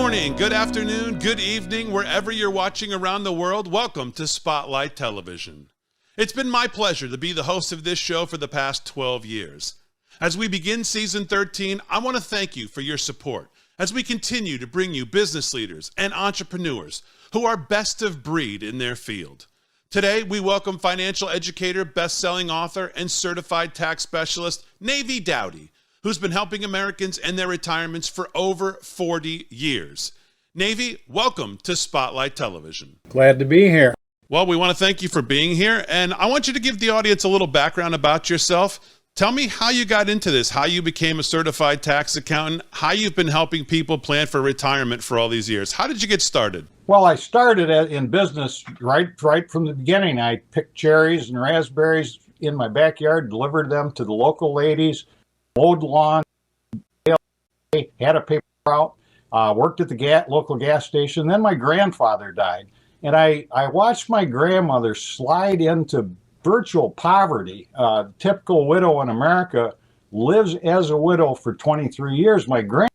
morning, good afternoon, good evening, wherever you're watching around the world. Welcome to Spotlight Television. It's been my pleasure to be the host of this show for the past 12 years. As we begin season 13, I want to thank you for your support as we continue to bring you business leaders and entrepreneurs who are best of breed in their field. Today, we welcome financial educator, best-selling author, and certified tax specialist, Navy Dowdy, who's been helping Americans end their retirements for over 40 years. Navy, welcome to Spotlight Television. Glad to be here. Well, we want to thank you for being here, and I want you to give the audience a little background about yourself. Tell me how you got into this, how you became a certified tax accountant, how you've been helping people plan for retirement for all these years. How did you get started? Well, I started in business right from the beginning. I picked cherries and raspberries in my backyard, delivered them to the local ladies, mowed lawn, had a paper route, worked at the local gas station. Then my grandfather died, and I watched my grandmother slide into virtual poverty. Typical widow in America lives as a widow for 23 years. My grandmother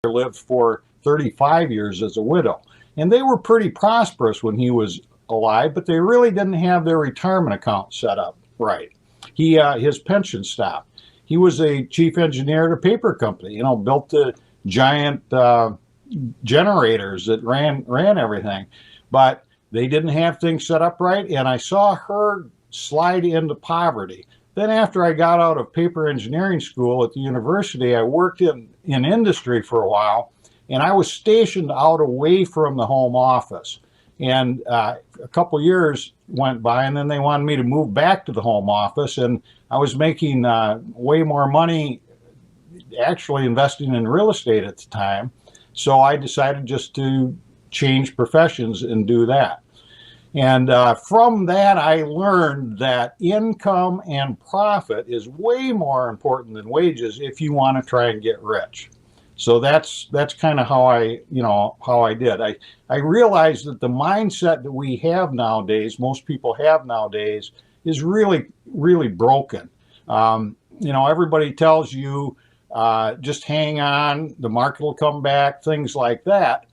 lived for 35 years as a widow. And they were pretty prosperous when he was alive, but they really didn't have their retirement account set up right. His pension stopped. He was a chief engineer at a paper company, built the giant generators that ran everything. But they didn't have things set up right, and I saw her slide into poverty. Then after I got out of paper engineering school at the university, I worked in industry for a while, and I was stationed out away from the home office. And a couple years went by, and then they wanted me to move back to the home office, and I was making way more money actually investing in real estate at the time. So I decided just to change professions and do that. And from that, I learned that income and profit is way more important than wages if you want to try and get rich. So that's kind of how I did. I realized that the mindset that we have nowadays, most people have nowadays, is really, really broken. Everybody tells you just hang on, the market will come back, things like that.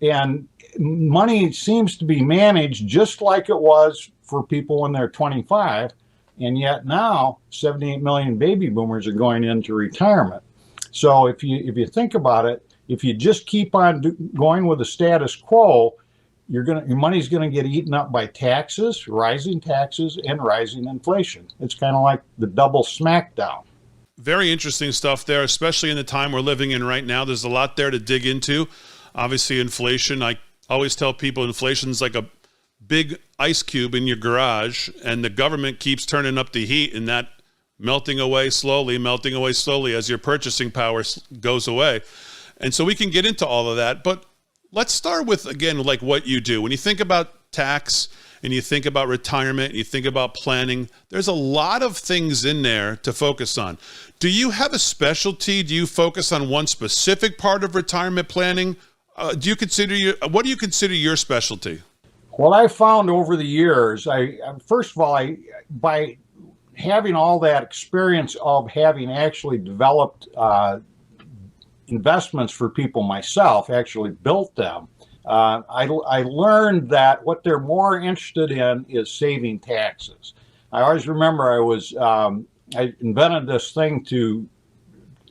And money seems to be managed just like it was for people when they're 25. And yet now 78 million baby boomers are going into retirement. So if you think about it, if you just keep on going with the status quo, your money's going to get eaten up by taxes, rising and rising inflation. It's kind of like the double smackdown. Very interesting stuff there, especially in the time we're living in right now. There's a lot there to dig into. Obviously, inflation. I always tell people inflation's like a big ice cube in your garage, and the government keeps turning up the heat, and that melting away slowly as your purchasing power goes away. And so we can get into all of that, but let's start with, again, like what you do. When you think about tax and you think about retirement, and you think about planning, there's a lot of things in there to focus on. Do you have a specialty? Do you focus on one specific part of retirement planning? What do you consider your specialty? Well, I found over the years, first of all, by having all that experience of having actually developed investments for people myself, actually built them, I learned that what they're more interested in is saving taxes. I always remember I invented this thing to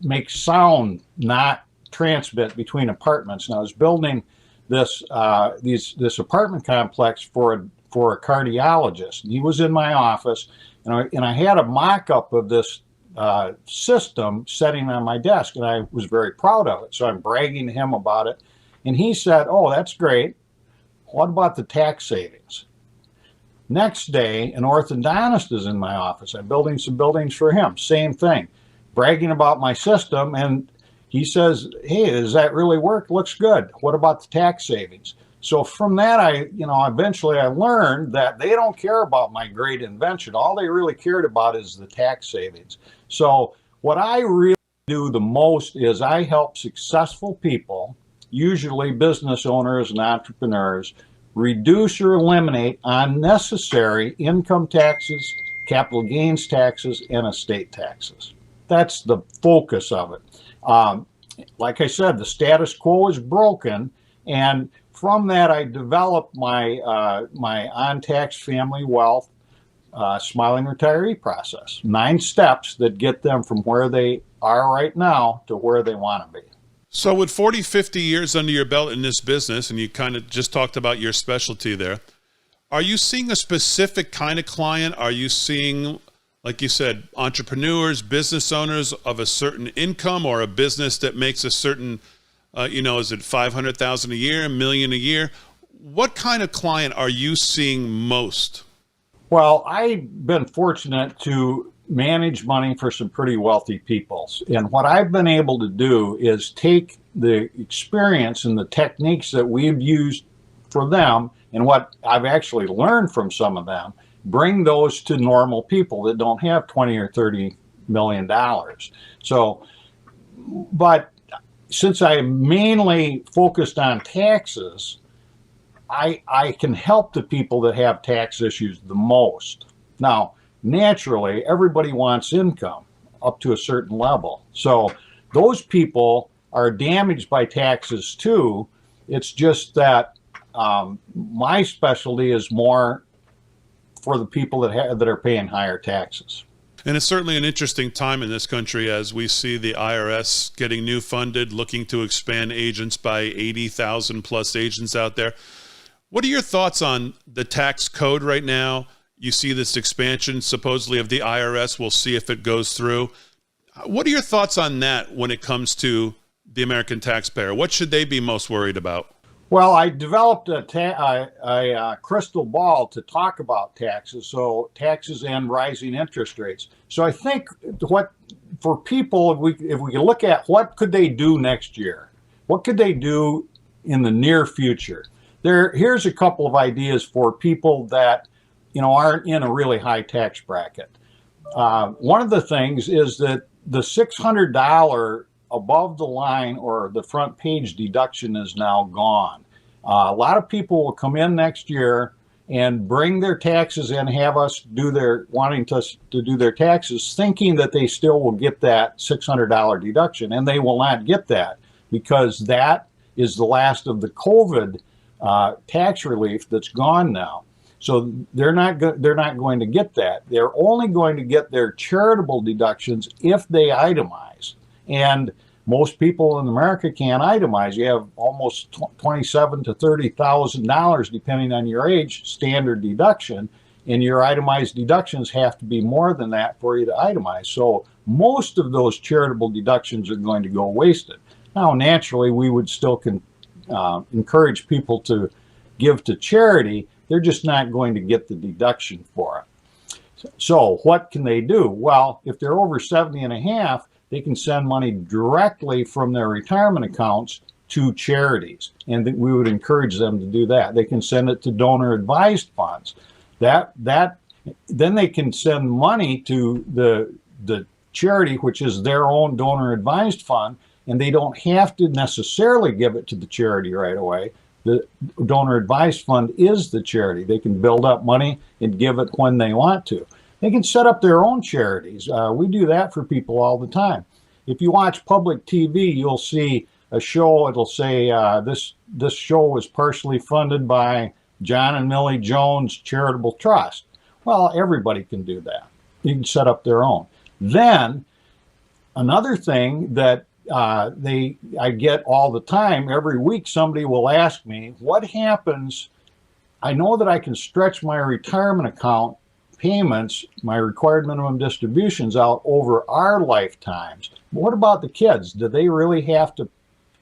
make sound not transmit between apartments. And I was building this apartment complex for a cardiologist. And he was in my office, and I had a mock-up of this system sitting on my desk, and I was very proud of it. So I'm bragging to him about it. And he said, "Oh, that's great. What about the tax savings?" Next day, an orthodontist is in my office. I'm building some buildings for him. Same thing. Bragging about my system, and he says, "Hey, does that really work? Looks good. What about the tax savings?" So from that, eventually I learned that they don't care about my great invention. All they really cared about is the tax savings. So what I really do the most is I help successful people, usually business owners and entrepreneurs, reduce or eliminate unnecessary income taxes, capital gains taxes, and estate taxes. That's the focus of it. Like I said, the status quo is broken. And from that, I developed my on-tax family wealth smiling retiree process. 9 steps that get them from where they are right now to where they want to be. So with 40, 50 years under your belt in this business, and you kind of just talked about your specialty there, are you seeing a specific kind of client? Are you seeing, like you said, entrepreneurs, business owners of a certain income, or a business that makes a certain, is it 500,000 a year, $1 million a year? What kind of client are you seeing most? Well, I've been fortunate to manage money for some pretty wealthy people. And what I've been able to do is take the experience and the techniques that we've used for them and what I've actually learned from some of them, bring those to normal people that don't have 20 or 30 million dollars. So, but since I mainly focused on taxes, I can help the people that have tax issues the most. Now, naturally, everybody wants income up to a certain level. So those people are damaged by taxes too. It's just that my specialty is more for the people that are paying higher taxes. And it's certainly an interesting time in this country as we see the IRS getting new funded, looking to expand agents by 80,000 plus agents out there. What are your thoughts on the tax code right now? You see this expansion supposedly of the IRS. We'll see if it goes through. What are your thoughts on that when it comes to the American taxpayer? What should they be most worried about? Well, I developed a crystal ball to talk about taxes, so taxes and rising interest rates. So I think what for people, if we can look at what could they do next year, what could they do in the near future? Here's a couple of ideas for people that aren't in a really high tax bracket. One of the things is that the $600 above the line or the front page deduction is now gone. A lot of people will come in next year and bring their taxes in, have us wanting us to do their taxes, thinking that they still will get that $600 deduction, and they will not get that because that is the last of the COVID tax relief that's gone now. So they're not going to get that. They're only going to get their charitable deductions if they itemize. And most people in America can't itemize. You have almost $27,000 to $30,000, depending on your age, standard deduction, and your itemized deductions have to be more than that for you to itemize. So most of those charitable deductions are going to go wasted. Now, naturally, we would still encourage people to give to charity. They're just not going to get the deduction for it. So what can they do? Well, if they're over 70 and a half, they can send money directly from their retirement accounts to charities, and we would encourage them to do that. They can send it to donor advised funds. Then they can send money to the charity, which is their own donor advised fund, and they don't have to necessarily give it to the charity right away. The donor advised fund is the charity. They can build up money and give it when they want to. They can set up their own charities. We do that for people all the time. If you watch public TV, you'll see a show. It'll say this show was partially funded by John and Millie Jones Charitable Trust. Well, everybody can do that. You can set up their own. Then another thing that I get all the time, every week somebody will ask me, what happens? I know that I can stretch my retirement account payments, my required minimum distributions out over our lifetimes. But what about the kids? Do they really have to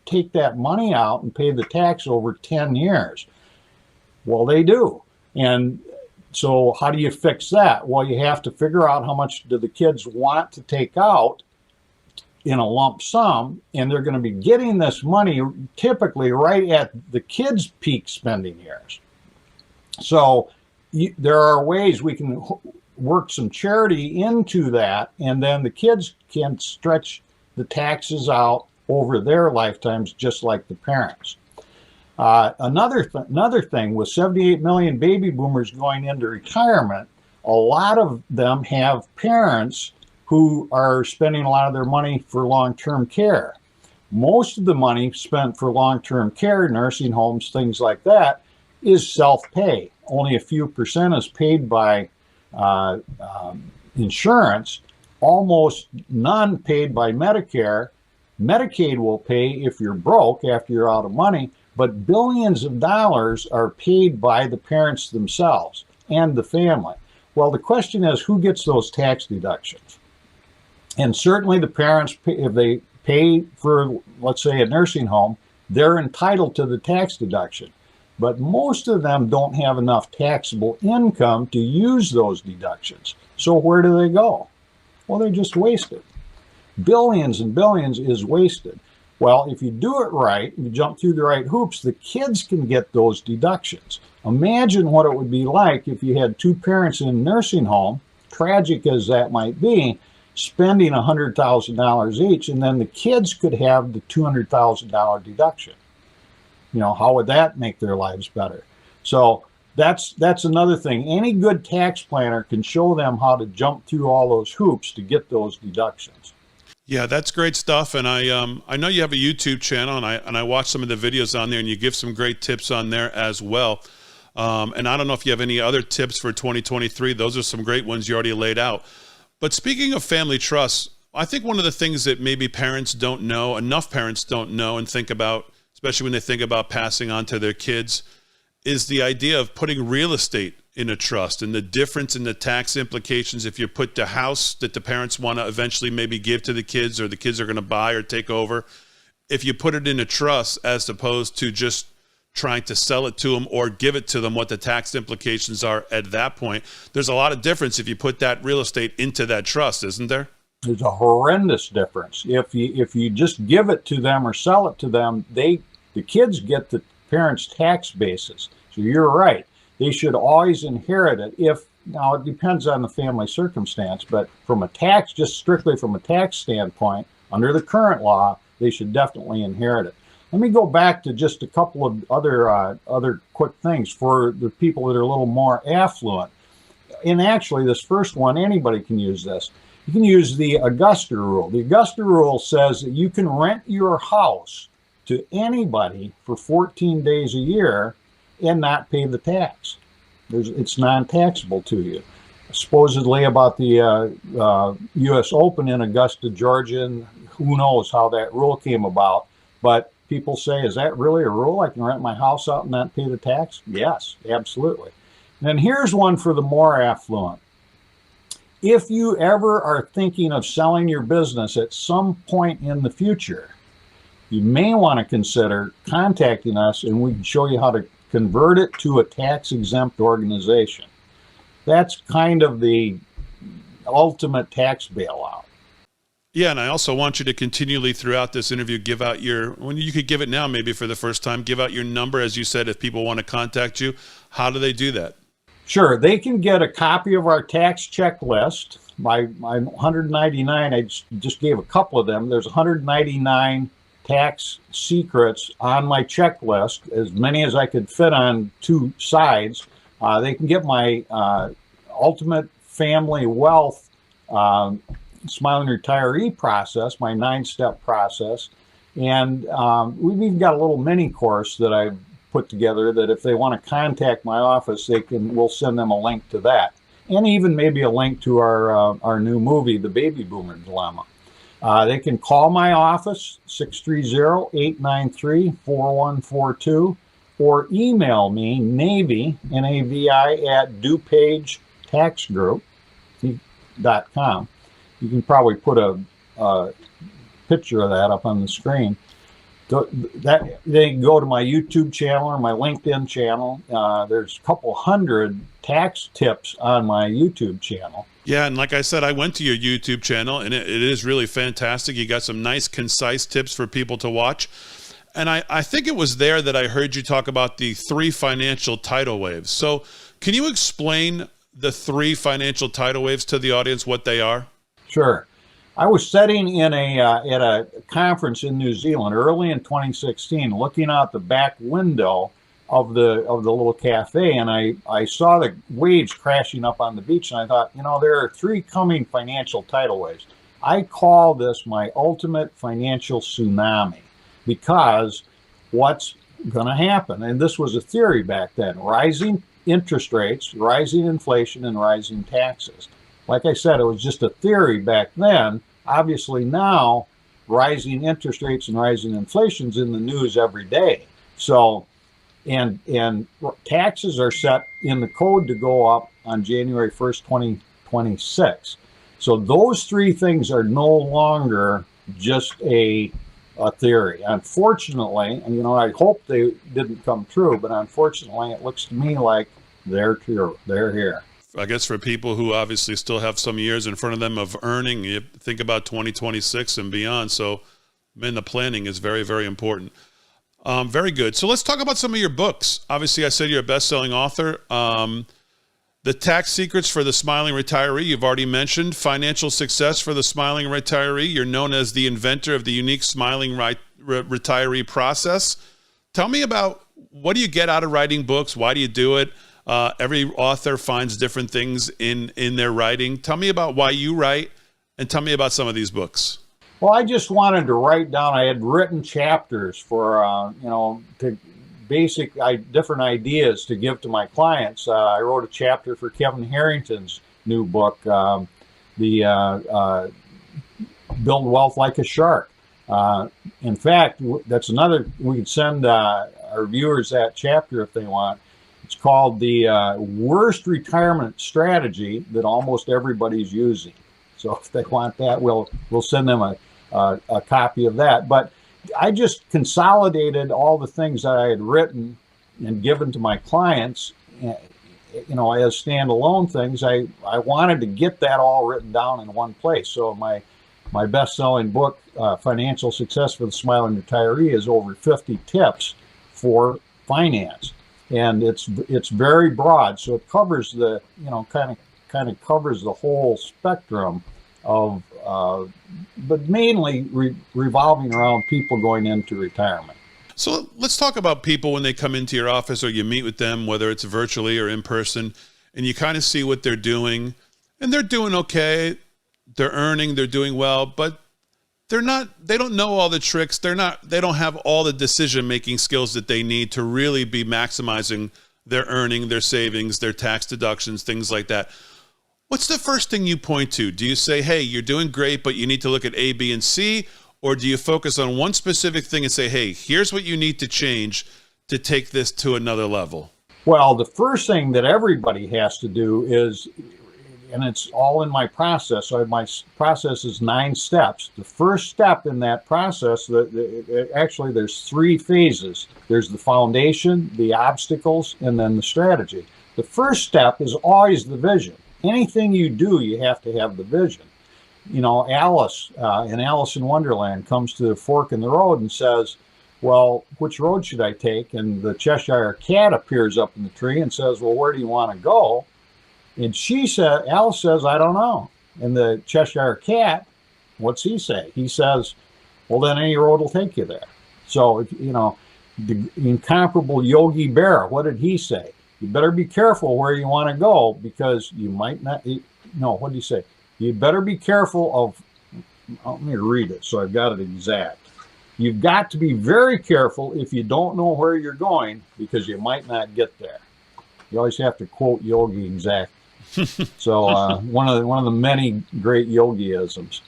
take that money out and pay the tax over 10 years? Well, they do. And so how do you fix that? Well, you have to figure out how much do the kids want to take out in a lump sum, and they're going to be getting this money typically right at the kids' peak spending years. So there are ways we can work some charity into that, and then the kids can stretch the taxes out over their lifetimes just like the parents. Another thing, with 78 million baby boomers going into retirement, a lot of them have parents who are spending a lot of their money for long-term care. Most of the money spent for long-term care, nursing homes, things like that, is self-pay. Only a few percent is paid by uh, insurance, almost none paid by Medicare. Medicaid will pay if you're broke after you're out of money, but billions of dollars are paid by the parents themselves and the family. Well, the question is, who gets those tax deductions? And certainly the parents, if they pay for, let's say, a nursing home, they're entitled to the tax deduction. But most of them don't have enough taxable income to use those deductions. So where do they go? Well, they're just wasted. Billions and billions is wasted. Well, if you do it right, you jump through the right hoops, the kids can get those deductions. Imagine what it would be like if you had two parents in a nursing home, tragic as that might be, spending $100,000 each, and then the kids could have the $200,000 deduction. You know, how would that make their lives better? So that's another thing. Any good tax planner can show them how to jump through all those hoops to get those deductions. Yeah, that's great stuff. And I know you have a YouTube channel, and I watch some of the videos on there, and you give some great tips on there as well. And I don't know if you have any other tips for 2023. Those are some great ones you already laid out. But speaking of family trusts, I think one of the things that maybe parents don't know, enough parents don't know and think about, especially when they think about passing on to their kids, is the idea of putting real estate in a trust and the difference in the tax implications if you put the house that the parents want to eventually maybe give to the kids or the kids are going to buy or take over, if you put it in a trust as opposed to just trying to sell it to them or give it to them, what the tax implications are at that point. There's a lot of difference if you put that real estate into that trust, isn't there? There's a horrendous difference. If you just give it to them or sell it to them, the kids get the parents' tax basis. So you're right. They should always inherit it. Now it depends on the family circumstance, but just strictly from a tax standpoint, under the current law, they should definitely inherit it. Let me go back to just a couple of other quick things for the people that are a little more affluent. And actually, this first one, anybody can use this. You can use the Augusta rule. The Augusta rule says that you can rent your house to anybody for 14 days a year and not pay the tax. It's non-taxable to you. Supposedly about the U.S. Open in Augusta, Georgia, and who knows how that rule came about. But people say, is that really a rule? I can rent my house out and not pay the tax? Yes, absolutely. And then here's one for the more affluent. If you ever are thinking of selling your business at some point in the future, you may want to consider contacting us and we can show you how to convert it to a tax-exempt organization. That's kind of the ultimate tax bailout. Yeah, and I also want you to continually throughout this interview give out when you could give it now maybe for the first time, give out your number, as you said, if people want to contact you. How do they do that? Sure, they can get a copy of our tax checklist. My 199, I just gave a couple of them. There's 199 tax secrets on my checklist, as many as I could fit on two sides. They can get my Ultimate Family Wealth Smiling Retiree process, my 9-step process. And we've even got a little mini course that I've put together that if they want to contact my office, we'll send them a link to that. And even maybe a link to our new movie, The Baby Boomer Dilemma. They can call my office, 630-893-4142, or email me, Navy, N-A-V-I, at DuPageTaxGroup.com. You can probably put a picture of that up on the screen. They can go to my YouTube channel or my LinkedIn channel. There's a couple hundred tax tips on my YouTube channel. Yeah, and like I said, I went to your YouTube channel, and it is really fantastic. You got some nice, concise tips for people to watch. And I think it was there that I heard you talk about the 3 financial tidal waves. So can you explain the 3 financial tidal waves to the audience, what they are? Sure. I was sitting at a conference in New Zealand early in 2016, looking out the back window of the little cafe, and I saw the waves crashing up on the beach, and I thought, there are 3 coming financial tidal waves. I call this my ultimate financial tsunami, because what's going to happen, and this was a theory back then: rising interest rates, rising inflation, and rising taxes. Like I said, it was just a theory back then. Obviously now, rising interest rates and rising inflation's in the news every day. So, and taxes are set in the code to go up on January 1st, 2026. So those three things are no longer just a theory. Unfortunately, and I hope they didn't come true, but unfortunately, it looks to me like they're true. They're here. I guess for people who obviously still have some years in front of them of earning, you think about 2026 and beyond. So, the planning is very, very important. Very good. So let's talk about some of your books. Obviously, I said you're a best-selling author. The Tax Secrets for the Smiling Retiree, you've already mentioned. Financial Success for the Smiling Retiree. You're known as the inventor of the unique smiling retiree process. Tell me about, what do you get out of writing books? Why do you do it? Every author finds different things in their writing. Tell me about why you write, and tell me about some of these books. Well, I just wanted to write down, I had written chapters for, to different ideas to give to my clients. I wrote a chapter for Kevin Harrington's new book, Build Wealth Like a Shark. In fact, that's another, we could send our viewers that chapter if they want. It's called The Worst Retirement Strategy That Almost Everybody's Using. So if they want that, we'll send them a copy of that. But I just consolidated all the things that I had written and given to my clients, as standalone things. I wanted to get that all written down in one place. So my best-selling book, Financial Success for the Smiling Retiree, is over 50 tips for finance, and it's very broad. So it covers the kind of covers the whole spectrum of, but mainly revolving around people going into retirement. So let's talk about people when they come into your office or you meet with them, whether it's virtually or in person, and you kind of see what they're doing, and they're doing okay, they're earning, they're doing well, but they don't know all the tricks. They don't have all the decision-making skills that they need to really be maximizing their earning, their savings, their tax deductions, things like that. What's the first thing you point to? Do you say, hey, you're doing great, but you need to look at A, B, and C? Or do you focus on one specific thing and say, hey, here's what you need to change to take this to another level? Well, the first thing that everybody has to do is, and it's all in my process. So my process is 9 steps. The first step in that process, actually there's 3 phases. There's the foundation, the obstacles, and then the strategy. The first step is always the vision. Anything you do, you have to have the vision. Alice in Alice in Wonderland comes to the fork in the road and says, well, which road should I take? And the Cheshire Cat appears up in the tree and says, well, where do you want to go? And Alice says, I don't know. And the Cheshire Cat, what's he say? He says, well, then any road will take you there. So, the incomparable Yogi Berra, what did he say? You better be careful where you want to go, because you might not, what did he say? You better be careful of, let me read it so I've got it exact. You've got to be very careful if you don't know where you're going, because you might not get there. You always have to quote Yogi exact. So one of the many great yogiisms.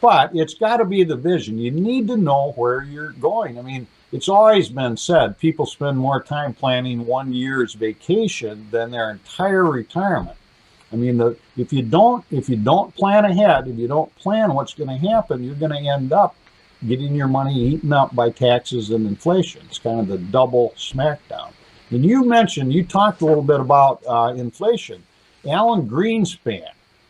But it's got to be the vision. You need to know where you're going. I mean, it's always been said, people spend more time planning 1 year's vacation than their entire retirement. I mean, if you don't plan ahead, if you don't plan what's going to happen, you're going to end up getting your money eaten up by taxes and inflation. It's kind of the double smackdown. And you talked a little bit about inflation. Alan Greenspan,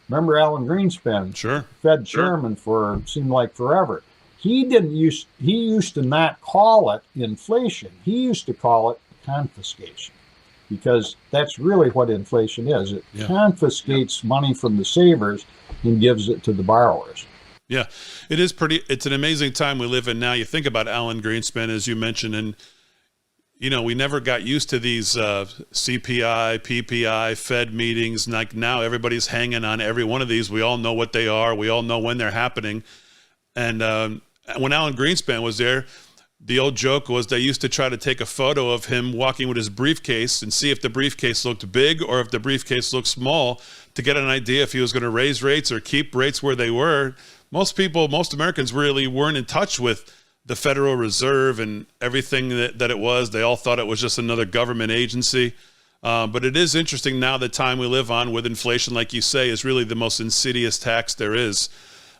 remember Alan Greenspan? Sure. Fed chairman for seemed like forever. He used to not call it inflation. He used to call it confiscation, because that's really what inflation is. It confiscates money from the savers and gives it to the borrowers. Yeah, it's an amazing time we live in now. You think about Alan Greenspan, as you mentioned, and we never got used to these CPI, PPI, Fed meetings. Like now everybody's hanging on every one of these. We all know what they are. We all know when they're happening. And when Alan Greenspan was there, the old joke was they used to try to take a photo of him walking with his briefcase and see if the briefcase looked big or if the briefcase looked small to get an idea if he was going to raise rates or keep rates where they were. Most Americans really weren't in touch with the Federal Reserve and everything that it was. They all thought it was just another government agency. But it is interesting now, the time we live on with inflation, like you say, is really the most insidious tax there is.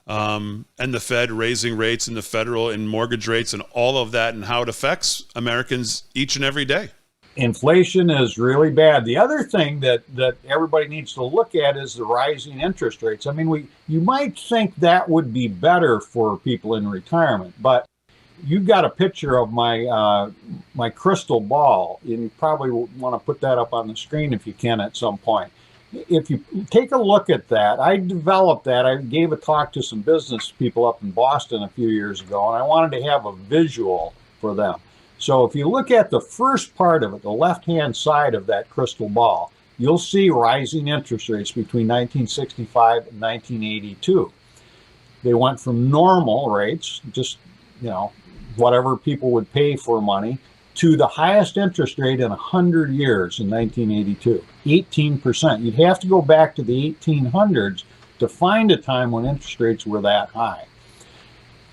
And the Fed raising rates and the federal and mortgage rates and all of that and how it affects Americans each and every day. Inflation is really bad. The other thing that everybody needs to look at is the rising interest rates. I mean, you might think that would be better for people in retirement, but you've got a picture of my my crystal ball, and you probably want to put that up on the screen if you can at some point. If you take a look at that, I developed that. I gave a talk to some business people up in Boston a few years ago, and I wanted to have a visual for them. So if you look at the first part of it, the left-hand side of that crystal ball, you'll see rising interest rates between 1965 and 1982. They went from normal rates, just, whatever people would pay for money, to the highest interest rate in 100 years in 1982, 18%. You'd have to go back to the 1800s to find a time when interest rates were that high.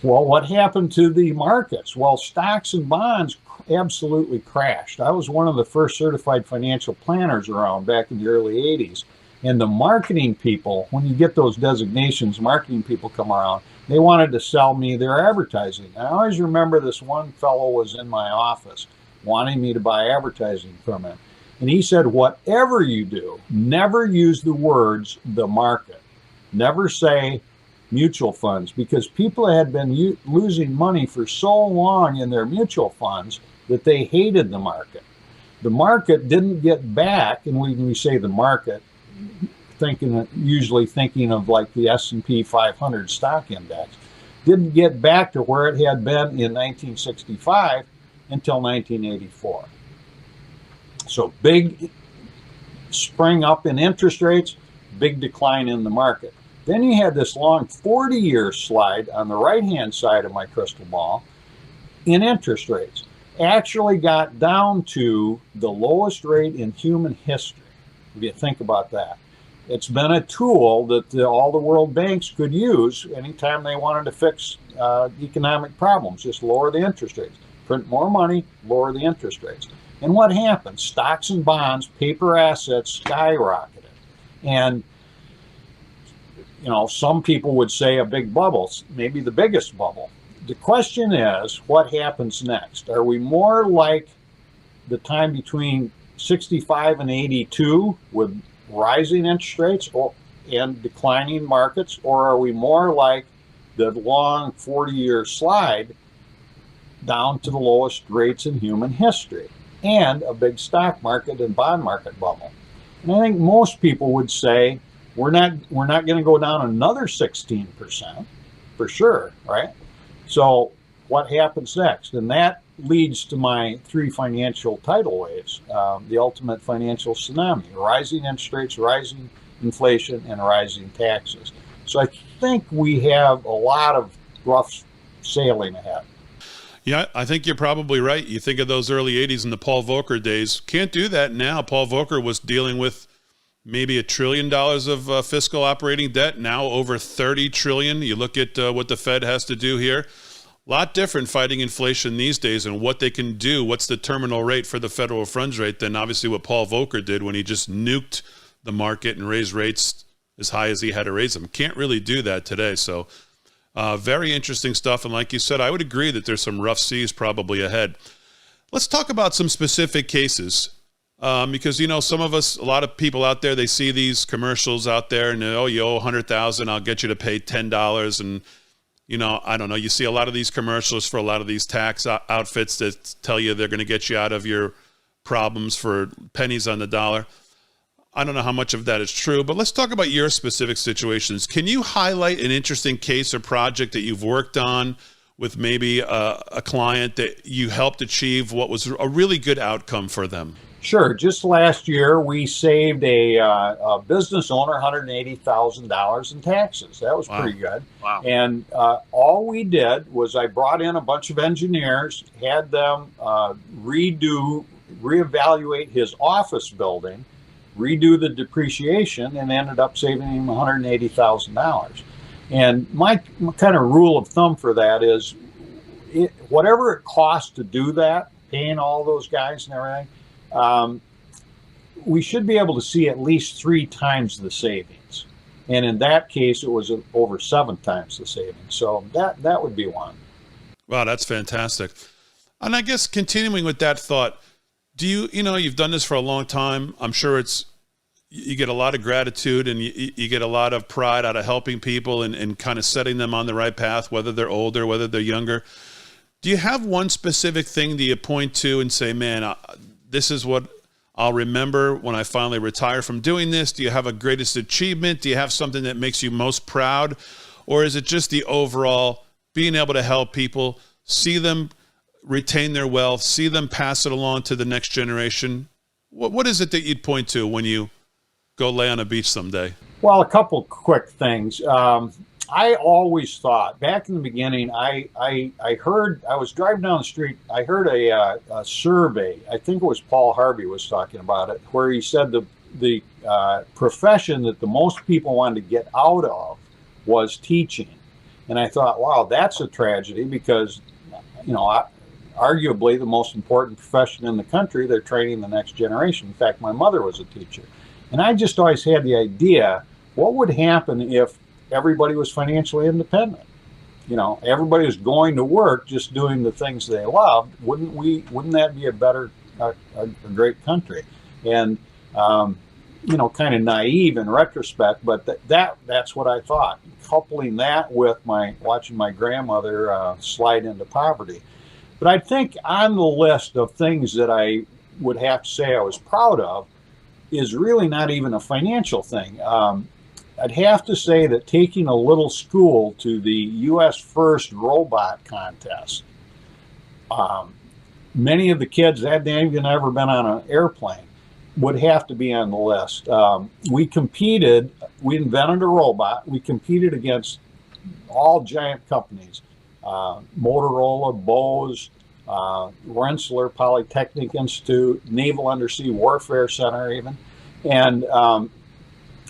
Well, what happened to the markets? Well, stocks and bonds absolutely crashed. I was one of the first certified financial planners around back in the early 80s. And the marketing people, when you get those designations, marketing people come around, they wanted to sell me their advertising. I always remember this one fellow was in my office wanting me to buy advertising from him. And he said, whatever you do, never use the words the market. Never say mutual funds, because people had been losing money for so long in their mutual funds that they hated the market. The market didn't get back, and when we say the market, usually thinking of like the S&P 500 stock index, didn't get back to where it had been in 1965 until 1984. So big spring up in interest rates, big decline in the market. Then you had this long 40-year slide on the right-hand side of my crystal ball in interest rates. Actually got down to the lowest rate in human history, if you think about that. It's been a tool that all the world banks could use anytime they wanted to fix economic problems. Just lower the interest rates. Print more money, lower the interest rates. And what happened? Stocks and bonds, paper assets skyrocketed. And some people would say a big bubble, maybe the biggest bubble. The question is, what happens next? Are we more like the time between 65 and 82 with rising interest rates and declining markets, or are we more like the long 40-year slide down to the lowest rates in human history and a big stock market and bond market bubble? And I think most people would say we're not going to go down another 16% for sure, right? So what happens next? And that leads to my three financial tidal waves, the ultimate financial tsunami: rising interest rates, rising inflation, and rising taxes. So I think we have a lot of rough sailing ahead. Yeah, I think you're probably right. You think of those early 80s and the Paul Volcker days. Can't do that now. Paul Volcker was dealing with maybe $1 trillion of fiscal operating debt, now over 30 trillion. You look at what the Fed has to do here. A lot different fighting inflation these days and what they can do. What's the terminal rate for the federal funds rate than obviously what Paul Volcker did when he just nuked the market and raised rates as high as he had to raise them. Can't really do that today. So very interesting stuff. And like you said, I would agree that there's some rough seas probably ahead. Let's talk about some specific cases. Because, some of us, a lot of people out there, they see these commercials out there and, you owe $100,000, I'll get you to pay $10. And, I don't know, you see a lot of these commercials for a lot of these tax outfits that tell you they're going to get you out of your problems for pennies on the dollar. I don't know how much of that is true, but let's talk about your specific situations. Can you highlight an interesting case or project that you've worked on with maybe a client that you helped achieve what was a really good outcome for them? Sure. Just last year, we saved a business owner $180,000 in taxes. That was Wow. pretty good. Wow. And all we did was I brought in a bunch of engineers, had them reevaluate his office building, redo the depreciation, and ended up saving him $180,000. And my kind of rule of thumb for that is whatever it costs to do that, paying all those guys and everything, we should be able to see at least 3 times the savings. And in that case, it was over 7 times the savings. So that would be one. Wow, that's fantastic. And I guess continuing with that thought, you've done this for a long time. I'm sure you get a lot of gratitude and you get a lot of pride out of helping people and kind of setting them on the right path, whether they're older, whether they're younger. Do you have one specific thing that you point to and say, man, this is what I'll remember when I finally retire from doing this? Do you have a greatest achievement? Do you have something that makes you most proud? Or is it just the overall being able to help people, see them retain their wealth, see them pass it along to the next generation? What is it that you'd point to when you go lay on a beach someday? Well, a couple quick things. I always thought back in the beginning, I heard, I was driving down the street, I heard a survey, I think it was Paul Harvey was talking about it, where he said the profession that the most people wanted to get out of was teaching. And I thought, wow, that's a tragedy because, arguably the most important profession in the country, they're training the next generation. In fact, my mother was a teacher. And I just always had the idea, what would happen if everybody was financially independent? Everybody was going to work, just doing the things they loved. Wouldn't that be a great country? And, kind of naive in retrospect, but that's what I thought. Coupling that with watching my grandmother slide into poverty. But I think on the list of things that I would have to say I was proud of is really not even a financial thing. I'd have to say that taking a little school to the U.S. First robot contest, many of the kids that hadn't even ever been on an airplane would have to be on the list. We invented a robot. We competed against all giant companies, Motorola, Bose, Rensselaer Polytechnic Institute, Naval Undersea Warfare Center even. And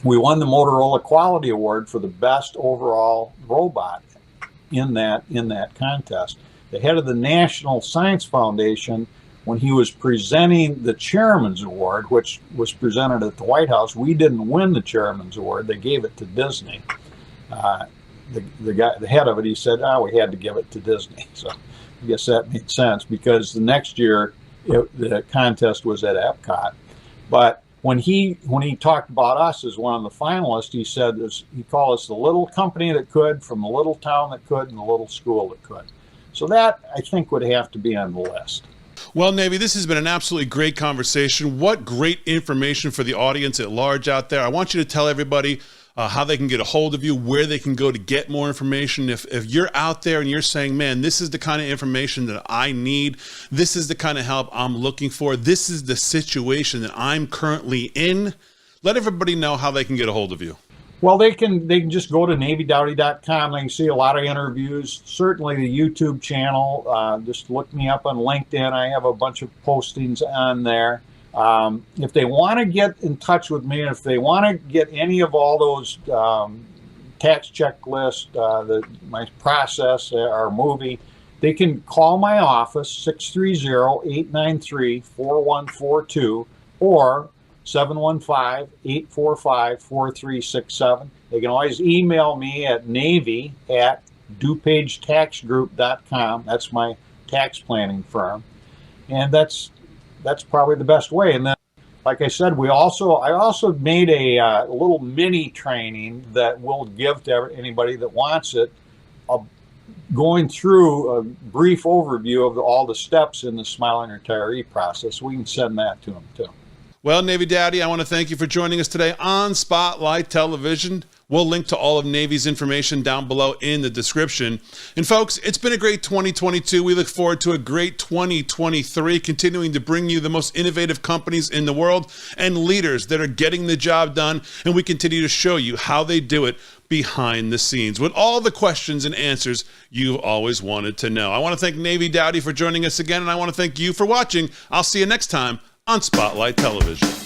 we won the Motorola Quality Award for the best overall robot in that contest. The head of the National Science Foundation, when he was presenting the Chairman's Award, which was presented at the White House, we didn't win the Chairman's Award. They gave it to Disney. The head of it, he said, we had to give it to Disney. So I guess that made sense because the next year the contest was at Epcot. But when he talked about us as one of the finalists, he said he called us the little company that could, from the little town that could, and the little school that could. So that, I think, would have to be on the list. Well, Navy, this has been an absolutely great conversation. What great information for the audience at large out there. I want you to tell everybody how they can get a hold of you, where they can go to get more information. If you're out there and you're saying, man, this is the kind of information that I need, this is the kind of help I'm looking for, this is the situation that I'm currently in, let everybody know how they can get a hold of you. Well, they can just go to NavyDowdy.com. They can see a lot of interviews. Certainly the YouTube channel. Just look me up on LinkedIn. I have a bunch of postings on there. If they want to get in touch with me, and if they want to get any of all those tax checklist, my process, our movie, they can call my office, 630-893-4142, or 715-845-4367. They can always email me at navy@DuPageTaxGroup.com. That's my tax planning firm. And that's probably the best way. And then, like I said, I also made a little mini training that we'll give to anybody that wants it, going through a brief overview of all the steps in the Smiling Retiree process. We can send that to them too. Well, Navy Daddy, I want to thank you for joining us today on Spotlight Television. We'll link to all of Navy's information down below in the description. And folks, it's been a great 2022. We look forward to a great 2023, continuing to bring you the most innovative companies in the world and leaders that are getting the job done. And we continue to show you how they do it behind the scenes with all the questions and answers you've always wanted to know. I want to thank Navy Dowdy for joining us again, and I want to thank you for watching. I'll see you next time on Spotlight Television.